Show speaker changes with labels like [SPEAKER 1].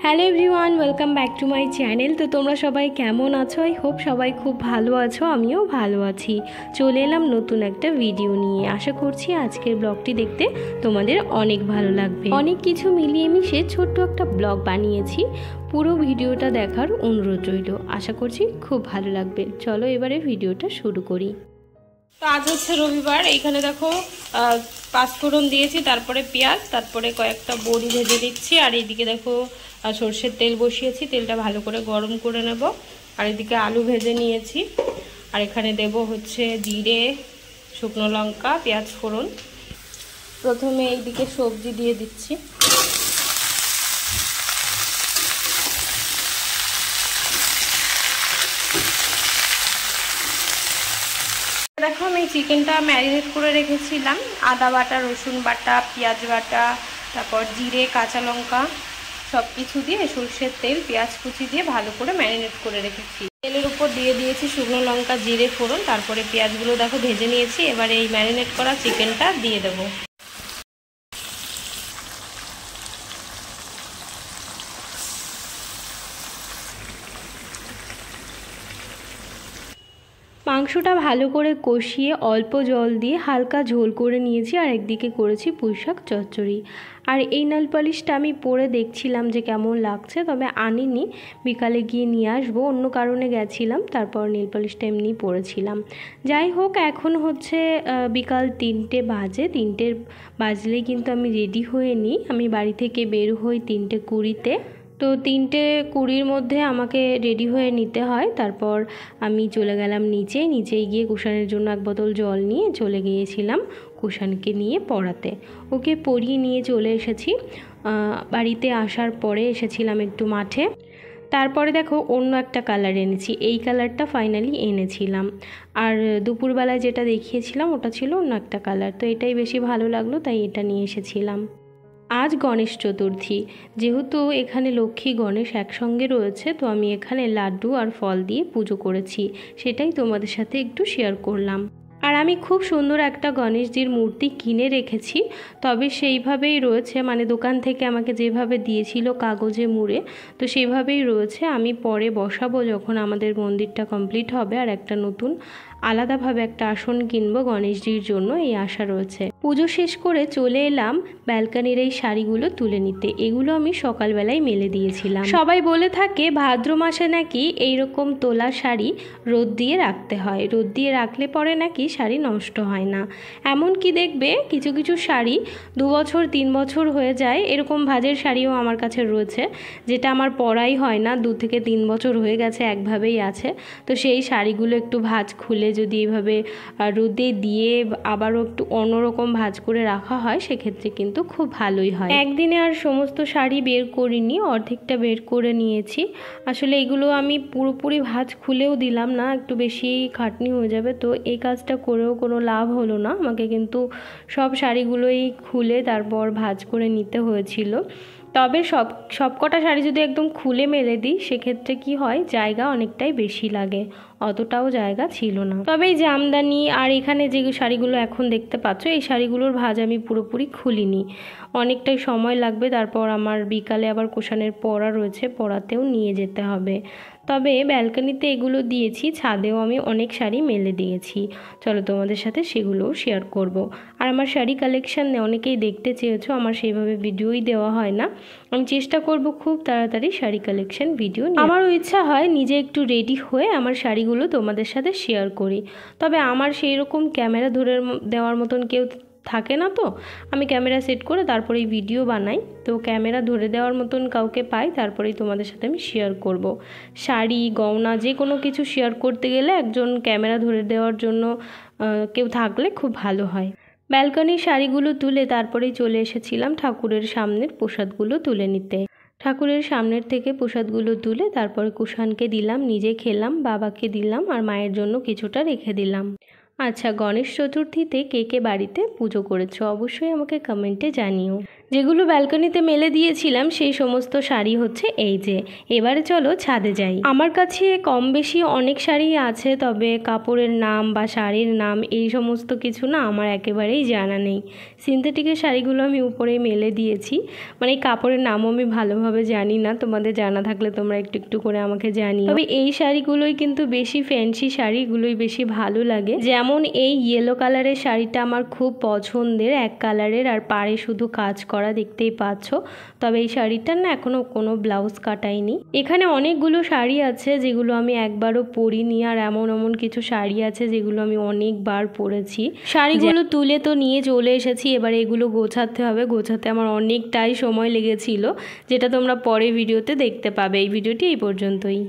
[SPEAKER 1] Hello everyone, welcome back to my channel. তো তোমরা সবাই কেমন আছো? আই হোপ সবাই খুব ভালো আছো, আমিও ভালো আছি। চলে এলাম নতুন একটা ভিডিও নিয়ে। আশা করছি আজকের ব্লগটি দেখতে তোমাদের অনেক ভালো লাগবে। অনেক কিছু মিলিয়ে মিশে ছোট্ট একটা ব্লগ বানিয়েছি, পুরো ভিডিওটা দেখার অনুরোধ রইল। আশা করছি খুব ভালো লাগবে। চলো এবারে ভিডিওটা শুরু করি। তো আজ হচ্ছে রবিবার। এইখানে দেখো পাঁচফোড়ন দিয়েছি, তারপরে পেঁয়াজ, তারপরে কয়েকটা বড়ি ভেজে দিচ্ছি। আর এইদিকে দেখো সর্ষের তেল বসিয়েছি, তেলটা ভালো করে গরম করে নেব। আর এদিকে আলু ভেজে নিয়েছি। আর এখানে দেব হচ্ছে জিরে, শুকনো লঙ্কা, পেঁয়াজ ফোড়ন। প্রথমে এইদিকে সবজি দিয়ে দিচ্ছি। দেখো আমি চিকেনটা ম্যারিনেট করে রেখেছিলাম। আদা বাটা, রসুন বাটা, পেঁয়াজ বাটা, তারপর জিরে, কাঁচা লঙ্কা সব কিছু দিয়ে সরষের তেল, পেঁয়াজ কুচি দিয়ে ভালো করে ম্যারিনেট করে রেখেছি। তেলের উপর দিয়ে দিয়েছি শুকনো লঙ্কা, জিরে ফোড়ন, তারপরে পেঁয়াজগুলো দেখো ভেজে নিয়েছি। এবারে এই ম্যারিনেট করা চিকেনটা দিয়ে দেবো। মাংসটা ভালো করে কষিয়ে অল্প জল দিয়ে হালকা ঝোল করে নিয়েছি। আর একদিকে করেছি পুঁইশাক চচ্চড়ি। আর এই নেল পালিশটা আমি পরে দেখছিলাম যে কেমন লাগছে, তবে আনিনি, বিকালে গিয়ে নিয়ে আসবো। অন্য কারণে গেছিলাম, তারপর নেল পালিশটা এমনি পরেছিলাম। যাই হোক, এখন হচ্ছে বিকাল 3টে বাজে। 3টে বাজলেই কিন্তু আমি রেডি হয়ে নিই। আমি বাড়ি থেকে বের হই 3:20-তে। তো 3:20-র মধ্যে আমাকে রেডি হয়ে নিতে হয়। তারপর আমি চলে গেলাম নিচে গিয়ে কুষাণের জন্য এক বোতল জল নিয়ে চলে গিয়েছিলাম কুষাণকে নিয়ে পড়াতে। ওকে পড়িয়ে নিয়ে চলে এসেছি। বাড়িতে আসার পরে এসেছিলাম একটু মাঠে। তারপরে দেখো অন্য একটা কালার এনেছি। এই কালারটা ফাইনালি এনেছিলাম। আর দুপুরবেলায় যেটা দেখিয়েছিলাম ওটা ছিল অন্য একটা কালার। তো এটাই বেশি ভালো লাগলো, তাই এটা নিয়ে এসেছিলাম। আজ গণেশ চতুর্থী, যেহেতু এখানে লক্ষ্মী গণেশ একসঙ্গে রয়েছে, তো আমি এখানে লাড্ডু আর ফল দিয়ে পুজো করেছি। সেটাই তোমাদের সাথে একটু শেয়ার করলাম। আর আমি খুব সুন্দর একটা গণেশজির মূর্তি কিনে রেখেছি, তবে সেইভাবেই রয়েছে, মানে দোকান থেকে আমাকে যেভাবে দিয়েছিল কাগজে মুড়ে, তো সেইভাবেই রয়েছে। আমি পরে বসাবো যখন আমাদের মন্দিরটা কমপ্লিট হবে, আর একটা নতুন আলাদাভাবে একটা আসন কিনবো গণেশজির জন্য, এই আশা রয়েছে। পুজো শেষ করে চলে এলাম ব্যালকানির এই শাড়িগুলো তুলে নিতে। এগুলো আমি সকালবেলায় মেলে দিয়েছিলাম। সবাই বলে থাকে ভাদ্র মাসে নাকি এইরকম তোলা শাড়ি রোদ দিয়ে রাখতে হয়, রোদ দিয়ে রাখলে পরে নাকি শাড়ি নষ্ট হয় না। এমনকি দেখবে কিছু কিছু শাড়ি 2 বছর 3 বছর হয়ে যায়। এরকম ভাঁজের শাড়িও আমার কাছে রয়েছে, যেটা আমার পরাই হয় না, 2 থেকে 3 বছর হয়ে গেছে, একভাবেই আছে। তো সেই শাড়িগুলো একটু ভাঁজ খুলে যদি এভাবে রোদে দিয়ে আবারও একটু অন্যরকম ভাঁজ করে রাখা হয়, সেক্ষেত্রে কিন্তু খুব ভালোই হয়। একদিনে আর সমস্ত শাড়ি বের করিনি, অর্ধেকটা বের করে নিয়েছি। আসলে এগুলো আমি পুরোপুরি ভাঁজ খুলেও দিলাম না, একটু বেশি খাটনি হয়ে যাবে। তো এই কাজটা করেও কোনো লাভ হলো না, আমাকে কিন্তু সব শাড়িগুলোই খুলে তারপর ভাঁজ করে নিতে হয়েছিল। তবে সব কটা শাড়ি যদি একদম খুলে মেলে দিই, সেক্ষেত্রে কি হয়, জায়গা অনেকটাই বেশি লাগে, অতটাও জায়গা ছিল না। তবে এই জামদানি আর এখানে যে শাড়িগুলো এখন দেখতে পাচ্ছ, এই শাড়িগুলোর ভাঁজ আমি পুরোপুরি খুলিনি, অনেকটাই সময় লাগবে। তারপর আমার বিকালে আবার কুষাণের পড়া রয়েছে, পড়াতেও নিয়ে যেতে হবে। তবে ব্যালকানিতে এগুলো দিয়েছি, ছাদেও আমি অনেক শাড়ি মেলে দিয়েছি। চলো তোমাদের সাথে সেগুলোও শেয়ার করব। আর আমার শাড়ি কালেকশান অনেকেই দেখতে চেয়েছো, আমার সেইভাবে ভিডিওই দেওয়া হয় না। আমি চেষ্টা করব খুব তাড়াতাড়ি শাড়ি কালেকশান ভিডিও নিয়ে। আমারও ইচ্ছা হয় নিজে একটু রেডি হয়ে আমার শাড়িগুলো তোমাদের সাথে শেয়ার করি। তবে আমার সেই রকম ক্যামেরা ধরে দেওয়ার মতন কেউ থাকে না, তো আমি ক্যামেরা সেট করে তারপরেই ভিডিও বানাই। তো ক্যামেরা ধরে দেওয়ার মতন কাউকে পাই, তারপরেই তোমাদের সাথে আমি শেয়ার করব। শাড়ি, গয়না, যে কোনো কিছু শেয়ার করতে গেলে একজন ক্যামেরা ধরে দেওয়ার জন্য কেউ থাকলে খুব ভালো হয়। ব্যালকনির শাড়িগুলো তুলে তারপরেই চলে এসেছিলাম ঠাকুরের সামনের প্রসাদগুলো তুলে নিতে। ঠাকুরের সামনের থেকে প্রসাদগুলো তুলে তারপরে কুষাণকে দিলাম, নিজে খেলাম, বাবাকে দিলাম, আর মায়ের জন্য কিছুটা রেখে দিলাম। আচ্ছা, গণেশ চতুর্থীতে কে কে বাড়িতে পুজো করেছো অবশ্যই আমাকে কমেন্টে জানিও। যেগুলো ব্যালকনিতে মেলে দিয়েছিলাম সেই সমস্ত শাড়ি হচ্ছে এই যে। এবারে চলো ছাদে যাই। আমার কাছে কম বেশি অনেক শাড়ি আছে, তবে কাপড়ের নাম বা শাড়ির নাম এই সমস্ত কিছু না আমার একেবারেই জানা নেই। সিনথেটিকের শাড়িগুলো আমি উপরে মেলে দিয়েছি, মানে এই কাপড়ের নামও আমি ভালোভাবে জানি না। তোমাদের জানা থাকলে তোমরা একটু একটু করে আমাকে জানিও। তবে এই শাড়িগুলোই কিন্তু বেশি ফ্যান্সি শাড়িগুলোই বেশি ভালো লাগে। যেমন এই ইয়েলো কালারের শাড়িটা আমার খুব পছন্দের, এক কালারের, আর পাড়ে শুধু কাজ করা, দেখতেই পাচ্ছ। তবে এই শাড়িটার না এখনো কোনো ব্লাউজ কাটাইনি। এখানে অনেকগুলো শাড়ি আছে যেগুলো আমি একবারও পরিনি, আর এমন কিছু শাড়ি আছে যেগুলো আমি অনেকবার পরেছি। শাড়িগুলো তুলে তো নিয়ে চলে এসেছি, এবার এগুলো গোছাতে হবে। গোছাতে আমার অনেকটাই সময় লেগেছিল, যেটা তোমরা পরে ভিডিওতে দেখতে পাবে। এই ভিডিওটি এই পর্যন্তই।